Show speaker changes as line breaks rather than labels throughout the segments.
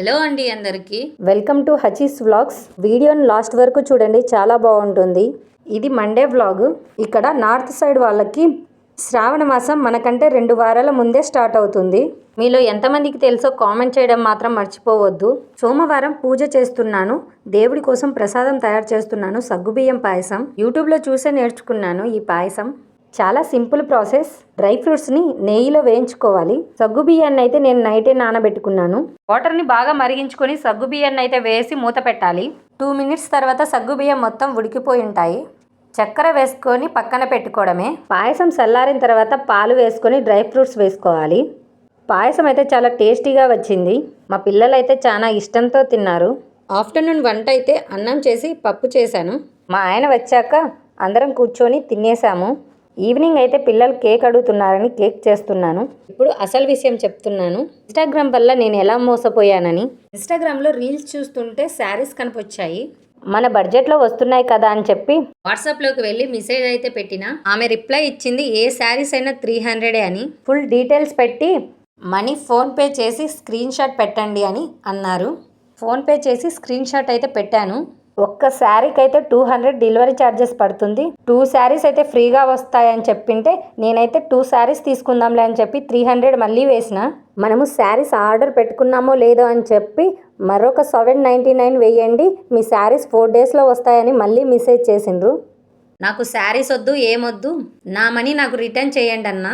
Hello అండి అందరికీ
welcome to హచీస్ vlogs. వీడియోని లాస్ట్ వరకు చూడండి, చాలా బాగుంటుంది. ఇది మండే వ్లాగ్. ఇక్కడ నార్త్ సైడ్ వాళ్ళకి శ్రావణ మాసం మనకంటే 2 వారాల ముందే స్టార్ట్ అవుతుంది. మీలో ఎంతమందికి తెలుసో కామెంట్ చేయడం మాత్రం మర్చిపోవద్దు. సోమవారం పూజ చేస్తున్నాను, దేవుడి కోసం ప్రసాదం తయారు చేస్తున్నాను. సగ్గుబియ్యం పాయసం యూట్యూబ్లో చూసే నేర్చుకున్నాను. ఈ పాయసం చాలా సింపుల్ ప్రాసెస్. డ్రై ఫ్రూట్స్ని నెయ్యిలో వేయించుకోవాలి. సగ్గు బియ్యాన్ని అయితే నేను నైటే నానబెట్టుకున్నాను. వాటర్ని బాగా మరిగించుకొని సగ్గు బియ్యాన్ని అయితే వేసి మూత పెట్టాలి. 2 మినిట్స్ తర్వాత సగ్గు బియ్యం మొత్తం ఉడికిపోయి ఉంటాయి. చక్కెర వేసుకొని పక్కన పెట్టుకోవడమే. పాయసం చల్లారిన తర్వాత పాలు వేసుకొని డ్రై ఫ్రూట్స్ వేసుకోవాలి. పాయసం అయితే చాలా టేస్టీగా వచ్చింది. మా పిల్లలు అయితే చాలా ఇష్టంతో తిన్నారు. ఆఫ్టర్నూన్ వంట అయితే అన్నం చేసి పప్పు చేశాను. మా ఆయన వచ్చాక అందరం కూర్చొని తినేసాము. ఈవినింగ్ అయితే పిల్లలు కేక్ అడుగుతున్నారని కేక్ చేస్తున్నాను. ఇప్పుడు అసలు విషయం చెప్తున్నాను. ఇన్స్టాగ్రామ్ వల్ల నేను ఎలా మోసపోయానని. ఇన్స్టాగ్రామ్లో రీల్స్ చూస్తుంటే శారీస్ కనిపించాయి. మన బడ్జెట్లో వస్తున్నాయి కదా అని చెప్పి వాట్సాప్లోకి వెళ్ళి మెసేజ్ అయితే పెట్టిన. ఆమె రిప్లై ఇచ్చింది, ఏ శారీస్ అయినా 300 అని. ఫుల్ డీటెయిల్స్ పెట్టి మనీ ఫోన్పే చేసి స్క్రీన్ షాట్ పెట్టండి అని అన్నారు. ఫోన్పే చేసి స్క్రీన్ షాట్ అయితే పెట్టాను. ఒక్క శారీకి అయితే 200 డెలివరీ ఛార్జెస్ పడుతుంది. 2 శారీస్ అయితే ఫ్రీగా వస్తాయని చెప్పింటే నేనైతే 2 శారీస్ తీసుకుందాంలే అని చెప్పి 300 మళ్ళీ వేసిన. మనము శారీస్ ఆర్డర్ పెట్టుకున్నామో లేదో అని చెప్పి మరొక 799 వేయండి, మీ శారీస్ 4 డేస్లో వస్తాయని మళ్ళీ మెసేజ్ చేసిండ్రు. నాకు శారీస్ వద్దు, ఏమొద్దు, నా మనీ నాకు రిటర్న్ చేయండి అన్న.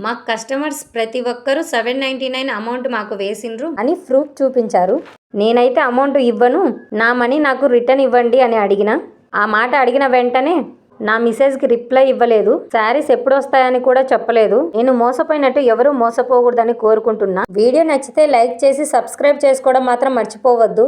మా కస్టమర్స్ ప్రతి ఒక్కరూ 799 అమౌంట్ మాకు వేసిండ్రు అని ప్రూఫ్ చూపించారు. నేనైతే అమౌంట్ ఇవ్వను, నా మనీ నాకు రిటర్న్ ఇవ్వండి అని అడిగిన. ఆ మాట అడిగిన వెంటనే నా మెసేజ్కి రిప్లై ఇవ్వలేదు. శారీస్ ఎప్పుడు వస్తాయని కూడా చెప్పలేదు. నేను మోసపోయినట్టు ఎవరూ మోసపోకూడదని కోరుకుంటున్నా. వీడియో నచ్చితే లైక్ చేసి సబ్స్క్రైబ్ చేసుకోవడం మాత్రం మర్చిపోవద్దు.